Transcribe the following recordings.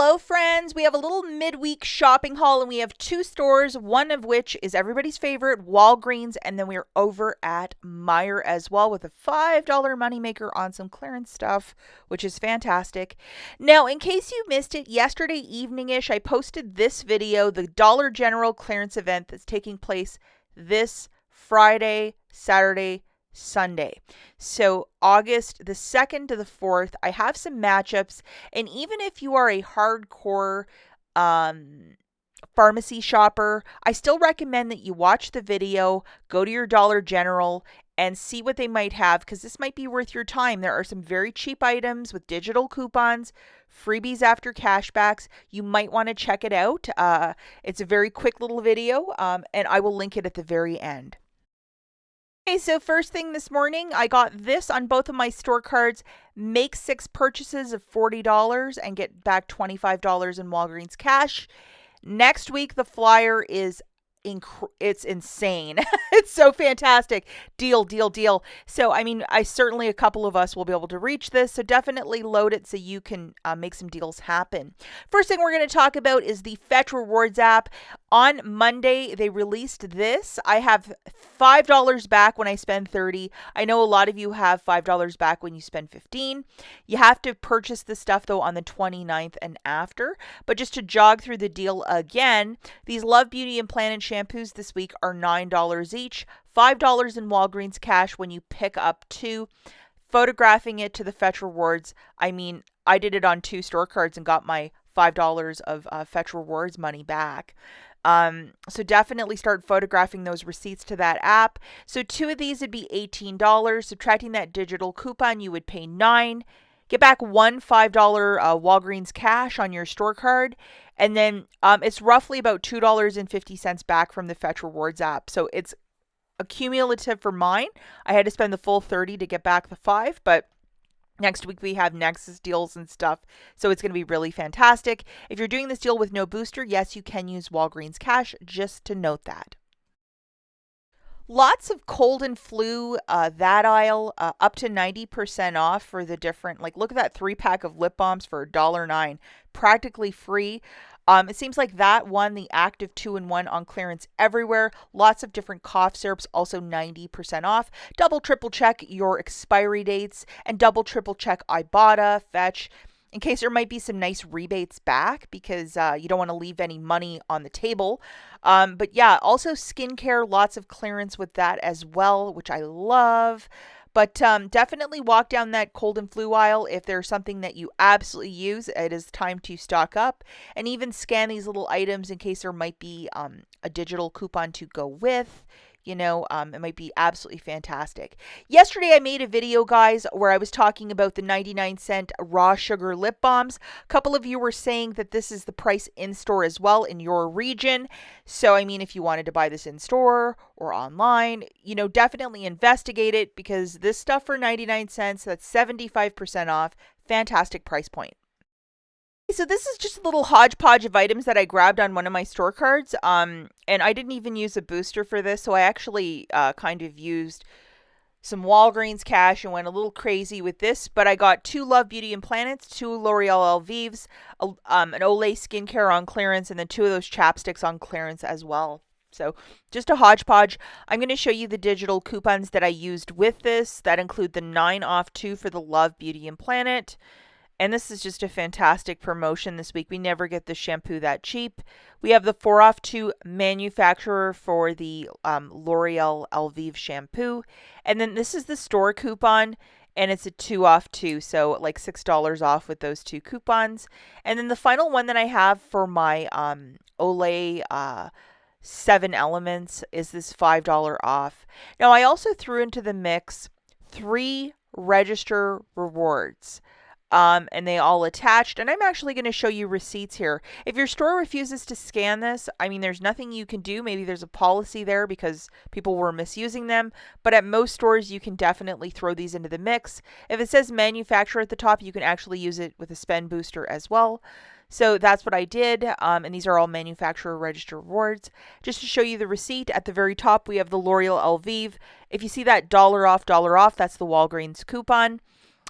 Hello friends, we have a little midweek shopping haul and we have two stores, one of which is everybody's favorite, Walgreens, and then we're over at Meijer as well with a $5 moneymaker on some clearance stuff, which is fantastic. Now, in case you missed it, yesterday evening-ish, I posted this video, the Dollar General clearance event that's taking place this Friday, Saturday, Sunday. So August the 2nd to the 4th, I have some matchups. And even if you are a hardcore pharmacy shopper, I still recommend that you watch the video, go to your Dollar General, and see what they might have because this might be worth your time. There are some very cheap items with digital coupons, freebies after cashbacks. You might want to check it out. It's a very quick little video, and I will link it at the very end. Okay, so first thing this morning, I got this on both of my store cards. Make 6 purchases of $40 and get back $25 in Walgreens cash. Next week, the flyer is it's insane. It's so fantastic. Deal, deal, deal. So, certainly a couple of us will be able to reach this. So definitely load it so you can make some deals happen. First thing we're going to talk about is the Fetch Rewards app. On Monday, they released this. I have $5 back when I spend $30. I know a lot of you have $5 back when you spend $15. You have to purchase this stuff, though, on the 29th and after. But just to jog through the deal again, these Love Beauty and Planet shampoos this week are $9 each, $5 in Walgreens cash when you pick up 2. Photographing it to the Fetch Rewards, I did it on 2 store cards and got my $5 of Fetch Rewards money back. So definitely start photographing those receipts to that app. So 2 of these would be $18. Subtracting that digital coupon, you would pay $9. Get back one $5 Walgreens cash on your store card. And then it's roughly about $2.50 back from the Fetch Rewards app. So it's accumulative for mine. I had to spend the full $30 to get back the $5, but next week we have Nexus deals and stuff, so it's going to be really fantastic. If you're doing this deal with no booster, yes, you can use Walgreens cash, just to note that. Lots of cold and flu, that aisle, up to 90% off for the different, look at that 3-pack of lip balms for $1.09, practically free. It seems like that one, the Active 2-in-1 on clearance everywhere. Lots of different cough syrups, also 90% off. Double, triple check your expiry dates and double, triple check IBOTTA, Fetch, in case there might be some nice rebates back because you don't want to leave any money on the table. But yeah, also skincare, lots of clearance with that as well, which I love. But definitely walk down that cold and flu aisle. If there's something that you absolutely use, it is time to stock up. And even scan these little items in case there might be a digital coupon to go with. It might be absolutely fantastic. Yesterday, I made a video, guys, where I was talking about the 99-cent raw sugar lip balms. A couple of you were saying that this is the price in-store as well in your region. So, if you wanted to buy this in-store or online, definitely investigate it because this stuff for 99 cents, that's 75% off. Fantastic price point. So this is just a little hodgepodge of items that I grabbed on one of my store cards. And I didn't even use a booster for this. So I actually kind of used some Walgreens cash and went a little crazy with this. But I got 2 Love Beauty and Planets, 2 L'Oreal Elvives, an Olay skincare on clearance, and then 2 of those chapsticks on clearance as well. So just a hodgepodge. I'm going to show you the digital coupons that I used with this. That include the 9 off 2 for the Love Beauty and Planet. And this is just a fantastic promotion this week. We never get the shampoo that cheap. We have the 4 off 2 manufacturer for the L'Oreal Elvive shampoo. And then this is the store coupon, and it's a 2 off 2. So like $6 off with those 2 coupons. And then the final one that I have for my Olay 7 Elements is this $5 off. Now, I also threw into the mix 3 register rewards. And they all attached. And I'm actually going to show you receipts here. If your store refuses to scan this, there's nothing you can do. Maybe there's a policy there because people were misusing them. But at most stores, you can definitely throw these into the mix. If it says manufacturer at the top, you can actually use it with a spend booster as well. So that's what I did. And these are all manufacturer register rewards. Just to show you the receipt, at the very top, we have the L'Oreal Elvive. If you see that $1 off, that's the Walgreens coupon.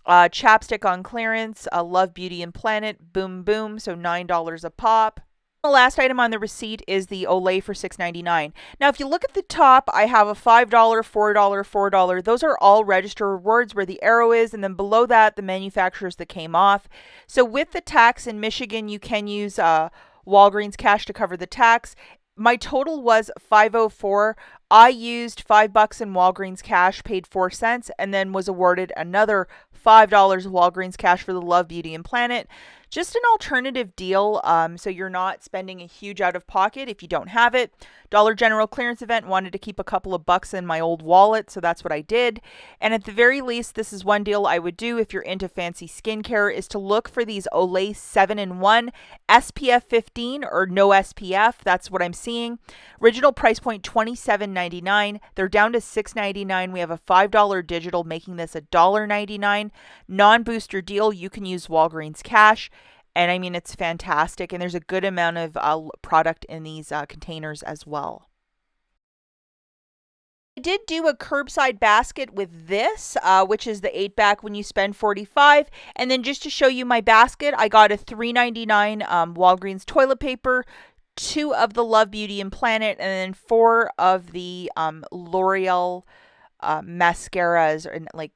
Chapstick on clearance, Love Beauty and Planet, Boom Boom, so $9 a pop. The last item on the receipt is the Olay for $6.99. Now, if you look at the top, I have a $5, $4, $4. Those are all register rewards where the arrow is, and then below that, the manufacturers that came off. So with the tax in Michigan, you can use Walgreens cash to cover the tax. My total was $504. I used $5 in Walgreens cash, paid 4 cents, and then was awarded another $5 Walgreens cash for the Love Beauty and Planet. Just an alternative deal, so you're not spending a huge out of pocket if you don't have it. Dollar General clearance event, wanted to keep a couple of bucks in my old wallet, so that's what I did. And at the very least, this is one deal I would do if you're into fancy skincare, is to look for these Olay 7-in-1 SPF 15 or no SPF. That's what I'm seeing. Original price point $27.99. They're down to $6.99. We have a $5 digital, making this $1.99. Non-booster deal, you can use Walgreens cash. And I mean, it's fantastic. And there's a good amount of product in these containers as well. I did do a curbside basket with this, which is the 8-pack when you spend $45. And then just to show you my basket, I got a $3.99 Walgreens toilet paper, 2 of the Love Beauty and Planet, and then 4 of the L'Oreal mascaras, and like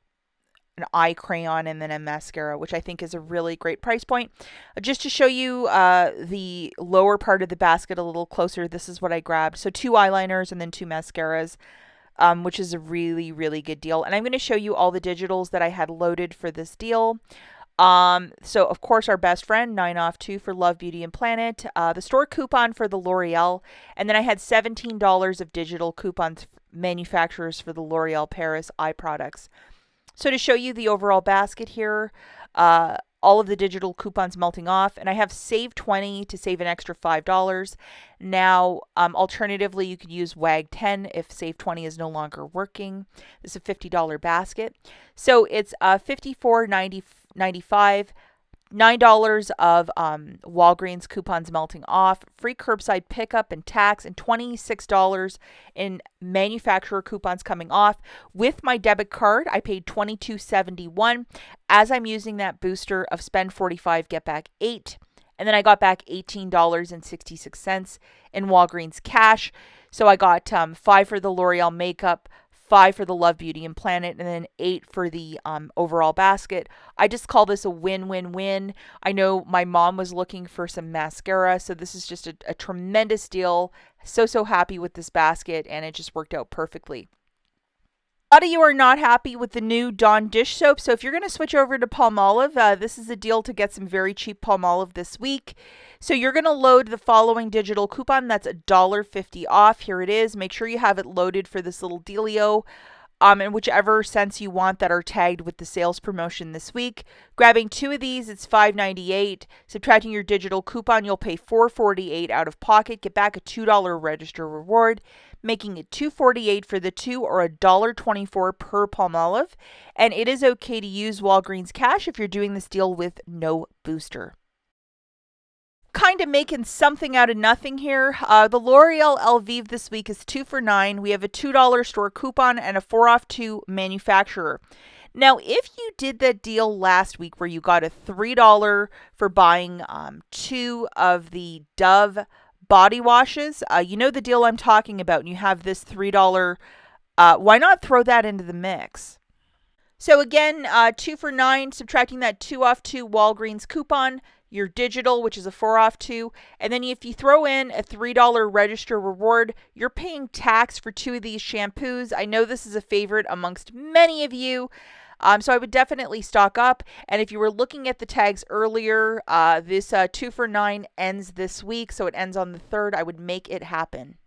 an eye crayon and then a mascara, which I think is a really great price point. Just to show you the lower part of the basket a little closer, this is what I grabbed. So 2 eyeliners and then 2 mascaras, which is a really, really good deal. And I'm going to show you all the digitals that I had loaded for this deal. So of course our best friend, 9 off 2 for Love Beauty and Planet, the store coupon for the L'Oreal, and then I had $17 of digital coupons manufacturers for the L'Oreal Paris eye products. So to show you the overall basket here, all of the digital coupons melting off, and I have Save 20 to save an extra $5. Now, alternatively, you could use WAG 10 if Save 20 is no longer working. This is a $50 basket. So it's $54.95. $9 of Walgreens coupons melting off, free curbside pickup and tax, and $26 in manufacturer coupons coming off. With my debit card, I paid $22.71. As I'm using that booster of spend 45, get back 8. And then I got back $18.66 in Walgreens cash. So I got 5 for the L'Oreal makeup, 5 for the Love Beauty and Planet, and then 8 for the overall basket. I just call this a win-win-win. I know my mom was looking for some mascara, so this is just a tremendous deal. So happy with this basket, and it just worked out perfectly. A lot of you are not happy with the new Dawn dish soap, so if you're going to switch over to Palmolive, this is a deal to get some very cheap Palmolive this week. So you're going to load the following digital coupon. That's $1.50 off. Here it is. Make sure you have it loaded for this little dealio. In whichever sense you want that are tagged with the sales promotion this week. Grabbing 2 of these, it's $5.98. Subtracting your digital coupon, you'll pay $4.48 out of pocket. Get back a $2 register reward, making it $2.48 for the 2 or $1.24 per Palmolive. And it is okay to use Walgreens cash if you're doing this deal with no booster. Kind of making something out of nothing here. The L'Oreal Elvive this week is 2 for $9. We have a $2 store coupon and a 4 off 2 manufacturer. Now, if you did that deal last week where you got a $3 for buying 2 of the Dove body washes, you know the deal I'm talking about, and you have this $3, why not throw that into the mix? So again, 2 for $9, subtracting that 2 off 2 Walgreens coupon, your digital, which is a 4 off 2, and then if you throw in a $3 register reward, you're paying tax for 2 of these shampoos. I know this is a favorite amongst many of you, so I would definitely stock up. And if you were looking at the tags earlier, this 2 for $9 ends this week, so it ends on the 3rd. I would make it happen.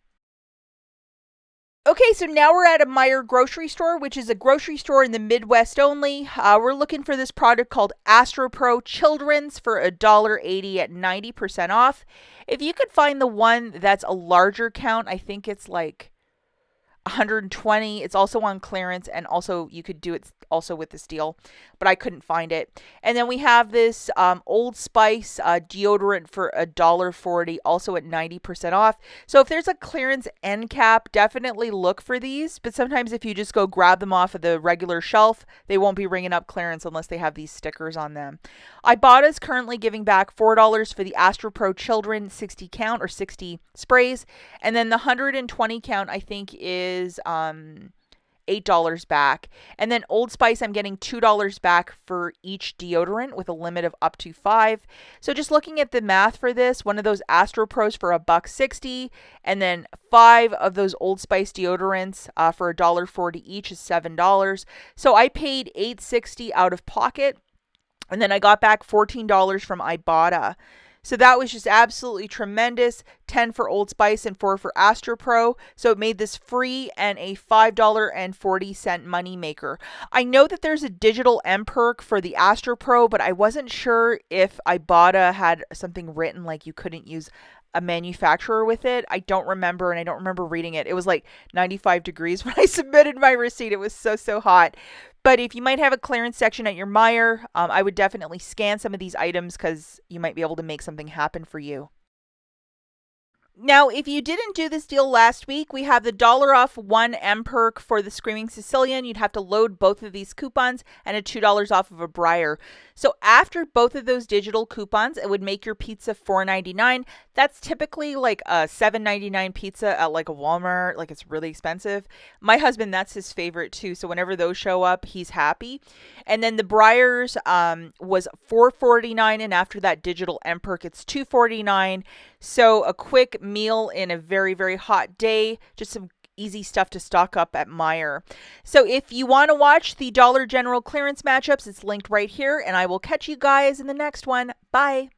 Okay, so now we're at a Meijer grocery store, which is a grocery store in the Midwest only. We're looking for this product called Astro Pro Children's for $1.80 at 90% off. If you could find the one that's a larger count, I think it's like, 120. It's also on clearance, and also you could do it also with this deal, but I couldn't find it. And then we have this Old Spice deodorant for $1.40, also at 90% off. So if there's a clearance end cap, definitely look for these. But sometimes if you just go grab them off of the regular shelf, they won't be ringing up clearance unless they have these stickers on them. IBOTTA is currently giving back $4 for the Astro Pro Children 60 count or 60 sprays. And then the 120 count, I think, is $8 back. And then Old Spice, I'm getting $2 back for each deodorant with a limit of up to 5. So just looking at the math for this, one of those Astro Pros for $1.60, and then 5 of those Old Spice deodorants for $1.40 each is $7. So I paid $8.60 out of pocket, and then I got back $14 from Ibotta. So that was just absolutely tremendous. 10 for Old Spice and 4 for Astro Pro. So it made this free and a $5.40 money maker. I know that there's a digital M perk for the Astro Pro, but I wasn't sure if Ibotta had something written like you couldn't use a manufacturer with it. I don't remember, and I don't remember reading it. It was like 95 degrees when I submitted my receipt. It was so hot. But if you might have a clearance section at your Meijer, I would definitely scan some of these items because you might be able to make something happen for you. Now, if you didn't do this deal last week, we have the dollar off 1 M perk for the Screaming Sicilian. You'd have to load both of these coupons and a $2 off of a Breyer. So after both of those digital coupons, it would make your pizza $4.99. That's typically like a $7.99 pizza at like a Walmart. Like, it's really expensive. My husband, that's his favorite too. So whenever those show up, he's happy. And then the Breyers was $4.49, and after that digital M perk, it's $2.49. So a quick meal in a very hot day, just some easy stuff to stock up at Meijer. So if you want to watch the Dollar General clearance matchups, it's linked right here, and I will catch you guys in the next one. Bye.